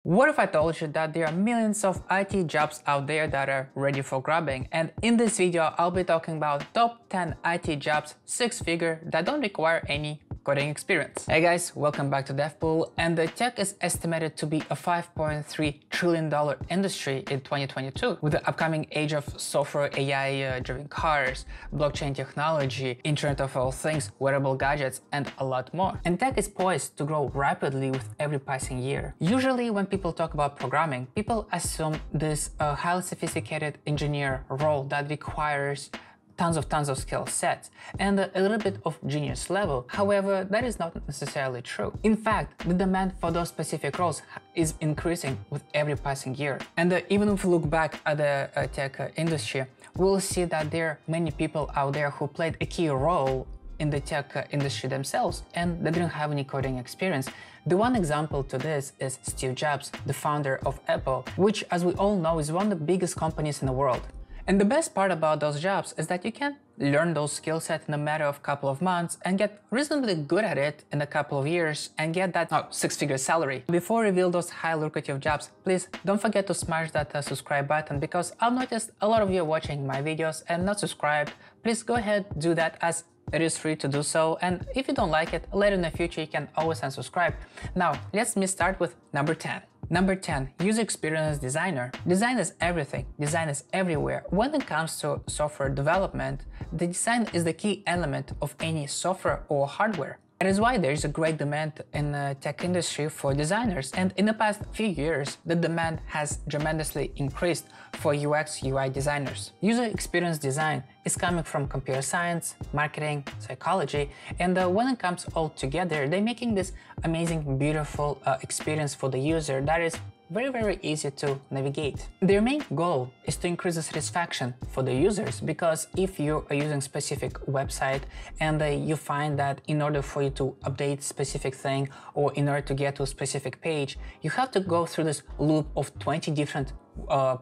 What if I told you that there are millions of IT jobs out there that are ready for grabbing? And in this video, I'll be talking about top 10 IT jobs, 6-figure, that don't require any coding experience. Hey guys, welcome back to DevPool. And the tech is estimated to be a $5.3 trillion industry in 2022, with the upcoming age of software, AI-driven cars, blockchain technology, Internet of All Things, wearable gadgets, and a lot more. And tech is poised to grow rapidly with every passing year. Usually when people talk about programming, people assume this highly sophisticated engineer role that requires tons of skill sets and a little bit of genius level. However, that is not necessarily true. In fact, the demand for those specific roles is increasing with every passing year. And even if we look back at the tech industry, we'll see that there are many people out there who played a key role in the tech industry themselves, and they didn't have any coding experience. The one example to this is Steve Jobs, the founder of Apple, which, as we all know, is one of the biggest companies in the world. And the best part about those jobs is that you can learn those skill sets in a matter of a couple of months and get reasonably good at it in a couple of years and get that 6-figure salary. Before I reveal those high lucrative jobs, please don't forget to smash that subscribe button, because I've noticed a lot of you are watching my videos and not subscribed. Please go ahead, do that, as it is free to do so, and if you don't like it, later in the future you can always unsubscribe. Now, let me start with number 10. Number 10, user experience designer. Design is everything. Design is everywhere. When it comes to software development, the design is the key element of any software or hardware. That is why there is a great demand in the tech industry for designers, and in the past few years, the demand has tremendously increased for UX UI designers. User experience design is coming from computer science, marketing, psychology, and when it comes all together, they're making this amazing, beautiful experience for the user that is very easy to navigate. Their main goal is to increase the satisfaction for the users, because if you are using specific website and you find that in order for you to update specific thing or in order to get to a specific page, you have to go through this loop of 20 different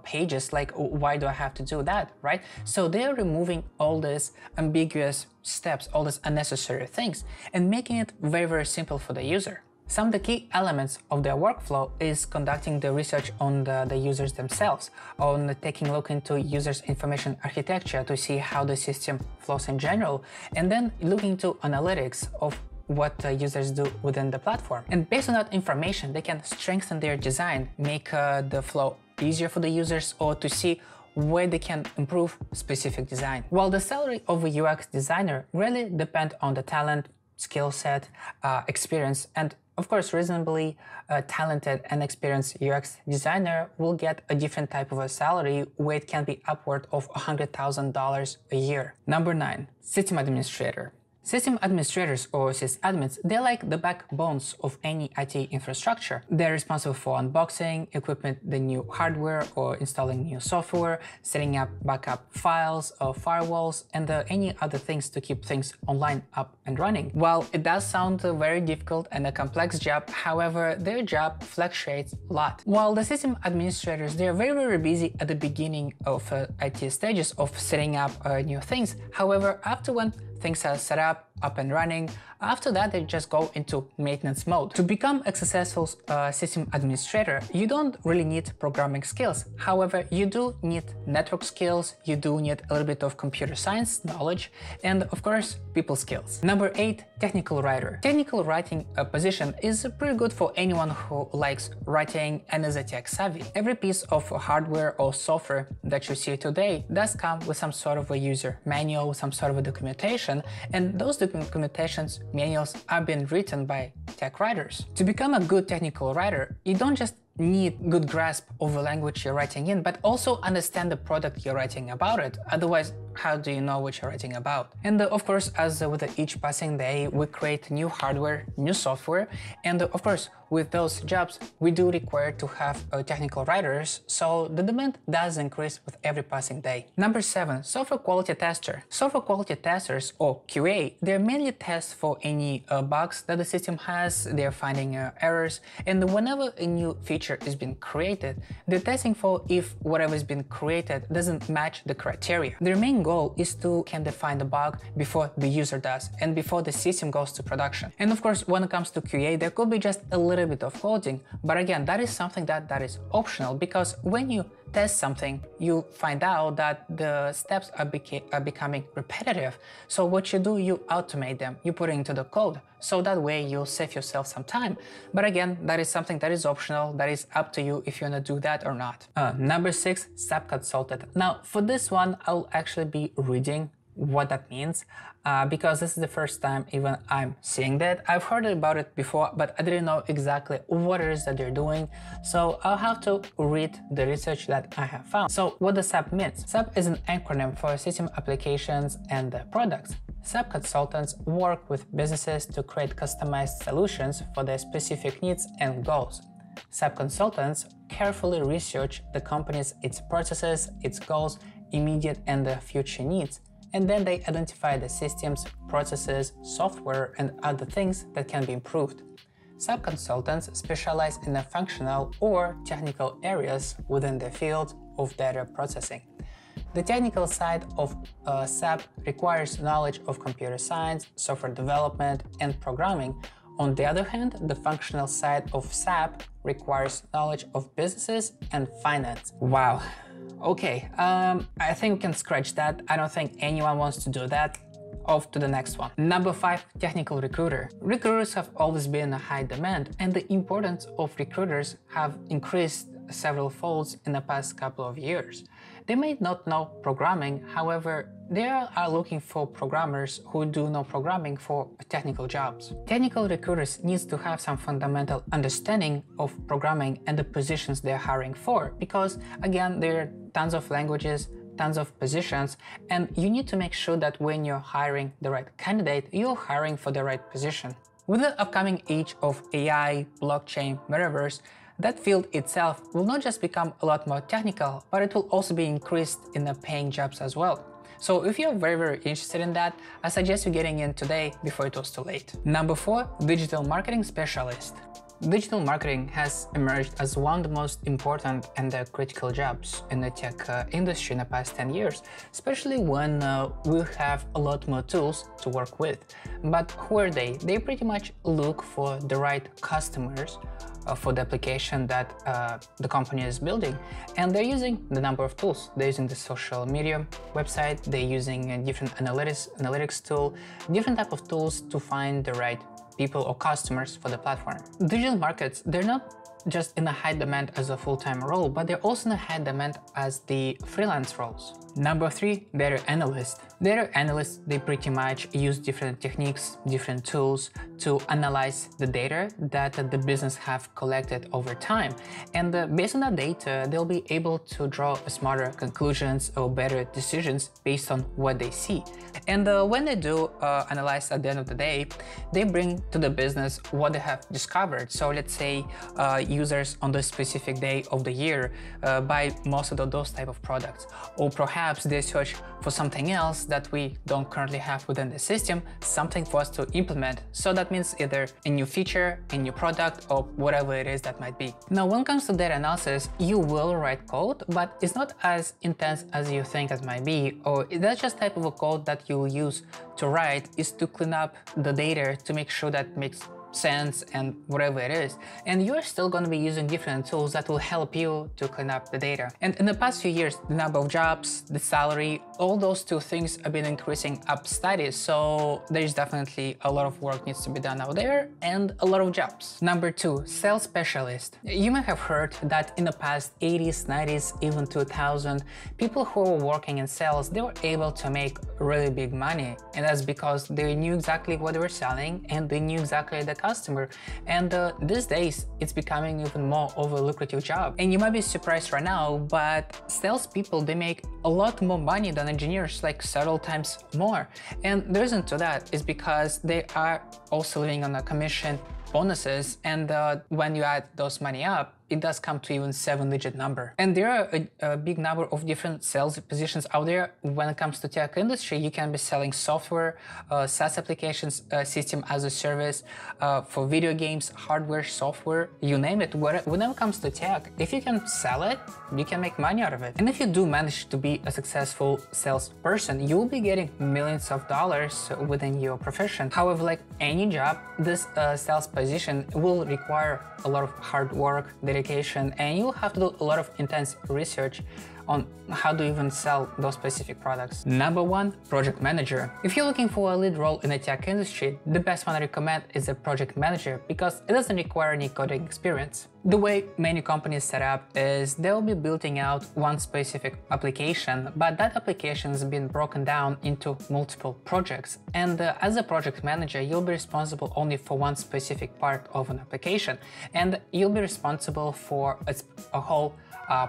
pages, like why do I have to do that, right? So they're removing all these ambiguous steps, all these unnecessary things, and making it very simple for the user. Some of the key elements of their workflow is conducting the research on the users themselves, on taking a look into users' information architecture to see how the system flows in general, and then looking into analytics of what users do within the platform. And based on that information, they can strengthen their design, make the flow easier for the users, or to see where they can improve specific design. While the salary of a UX designer really depends on the talent, skill set, experience, and of course, reasonably talented and experienced UX designer will get a different type of a salary, where it can be upward of $100,000 a year. Number 9, system administrator. System administrators, or sysadmins, they're like the backbones of any IT infrastructure. They're responsible for unboxing, equipping the new hardware or installing new software, setting up backup files or firewalls, and any other things to keep things online, up and running. While it does sound a very difficult and a complex job, however, their job fluctuates a lot. While the system administrators, they're very busy at the beginning of IT stages of setting up new things. However, after when things are set up and running, after that they just go into maintenance mode. To become a successful system administrator, you don't really need programming skills. However, you do need network skills, you do need a little bit of computer science knowledge, and of course, people skills. Number 8, technical writer. Technical writing position is pretty good for anyone who likes writing and is a tech savvy. Every piece of hardware or software that you see today does come with some sort of a user manual, some sort of a documentation, and those documentations, manuals are being written by tech writers. To become a good technical writer, you don't just need good grasp of the language you're writing in, but also understand the product you're writing about it. Otherwise, how do you know what you're writing about? And of course, as with each passing day, we create new hardware, new software, and of course, with those jobs, we do require to have technical writers, so the demand does increase with every passing day. Number 7, software quality tester. Software quality testers, or QA, they're mainly tests for any bugs that the system has, they're finding errors, and whenever a new feature is being created, they're testing for if whatever has been created doesn't match the criteria. Their main goal is to can define the bug before the user does and before the system goes to production. And of course, when it comes to QA, there could be just a little bit of coding, but again, that is something that is optional, because when you test something, you find out that the steps are becoming repetitive. So what you do, you automate them, you put it into the code, so that way you'll save yourself some time. But again, that is something that is optional, that is up to you if you want to do that or not. Number 6, SAP Consultant. Now, for this one, I'll actually be reading what that means, because this is the first time even I'm seeing that. I've heard about it before, but I didn't know exactly what it is that they're doing, so I'll have to read the research that I have found. So what does SAP means? SAP is an acronym for System Applications and Products. SAP consultants work with businesses to create customized solutions for their specific needs and goals. SAP consultants carefully research the company's its processes, its goals, immediate and future needs, and then they identify the systems, processes, software, and other things that can be improved. SAP consultants specialize in the functional or technical areas within the field of data processing. The technical side of SAP requires knowledge of computer science, software development, and programming. On the other hand, the functional side of SAP requires knowledge of businesses and finance. Wow. Okay, I think we can scratch that. I don't think anyone wants to do that. Off to the next one. Number 5, technical recruiter. Recruiters have always been in high demand, and the importance of recruiters have increased several folds in the past couple of years. They may not know programming, however, they are looking for programmers who do know programming for technical jobs. Technical recruiters need to have some fundamental understanding of programming and the positions they're hiring for, because again, there are tons of languages, tons of positions, and you need to make sure that when you're hiring the right candidate, you're hiring for the right position. With the upcoming age of AI, blockchain, metaverse, that field itself will not just become a lot more technical, but it will also be increased in the paying jobs as well. So if you're very interested in that, I suggest you getting in today before it was too late. Number 4, digital marketing specialist. Digital marketing has emerged as one of the most important and critical jobs in the tech industry in the past 10 years, especially when we have a lot more tools to work with. But who are they? They pretty much look for the right customers for the application that the company is building, and they're using the number of tools. They're using the social media website, they're using different analytics tool, different type of tools to find the right people or customers for the platform. Digital markets, they're not just in a high demand as a full-time role, but they're also in a high demand as the freelance roles. Number 3, data analyst. Data analysts, they pretty much use different techniques, different tools to analyze the data that the business have collected over time. And based on that data, they'll be able to draw smarter conclusions or better decisions based on what they see. And when they do analyze at the end of the day, they bring to the business what they have discovered. So let's say users on the specific day of the year buy most of those type of products, or perhaps they search for something else that we don't currently have within the system, something for us to implement. So that means either a new feature, a new product, or whatever it is that might be. Now, when it comes to data analysis, you will write code, but it's not as intense as you think it might be, or that's just type of a code that you will use to write is to clean up the data to make sure that makes sense and whatever it is. And you're still going to be using different tools that will help you to clean up the data. And in the past few years, the number of jobs, the salary, all those two things have been increasing up steady. So there's definitely a lot of work needs to be done out there and a lot of jobs. Number 2, sales specialist. You may have heard that in the past 80s, 90s, even 2000, people who were working in sales, they were able to make really big money. And that's because they knew exactly what they were selling and they knew exactly the customer. And these days, it's becoming even more of a lucrative job. And you might be surprised right now, but salespeople, they make a lot more money than engineers, like several times more. And the reason to that is because they are also living on a commission bonuses, and when you add those money up, it does come to even 7-digit number. And there are a big number of different sales positions out there. When it comes to tech industry, you can be selling software, SaaS applications, system as a service, for video games, hardware, software, you name it. Whenever it comes to tech, if you can sell it, you can make money out of it. And if you do manage to be a successful salesperson, you will be getting millions of dollars within your profession. However, like any job, this sales position will require a lot of hard work, dedication, and you'll have to do a lot of intense research on how to even sell those specific products. Number 1, project manager. If you're looking for a lead role in the tech industry, the best one I recommend is a project manager because it doesn't require any coding experience. The way many companies set up is they'll be building out one specific application, but that application has been broken down into multiple projects. And as a project manager, you'll be responsible only for one specific part of an application, and you'll be responsible for a whole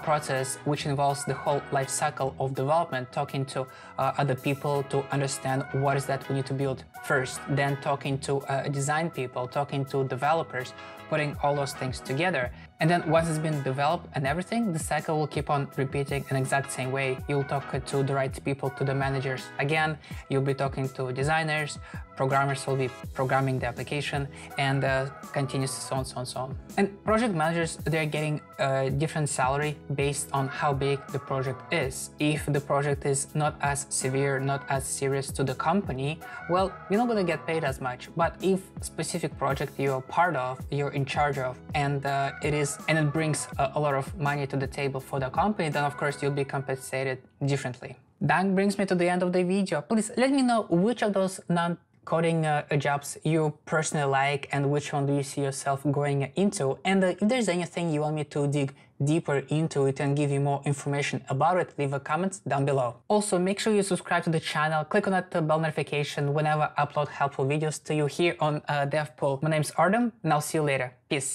process which involves the whole life cycle of development, talking to other people to understand what is that we need to build first, then talking to design people, talking to developers, putting all those things together. And then once it's been developed and everything, the cycle will keep on repeating in the exact same way. You'll talk to the right people, to the managers again, you'll be talking to designers, programmers will be programming the application, and continues so on, so on, so on. And project managers, they're getting a different salary based on how big the project is. If the project is not as severe, not as serious to the company, well, you're not gonna get paid as much. But if specific project you're part of, you're in charge of, and it brings a lot of money to the table for the company, then of course you'll be compensated differently. That brings me to the end of the video. Please let me know which of those non-coding jobs you personally like and which one do you see yourself going into. And if there's anything you want me to dig deeper into it and give you more information about it, leave a comment down below. Also, make sure you subscribe to the channel, click on that bell notification whenever I upload helpful videos to you here on DevPool. My name's Artem, and I'll see you later. Peace.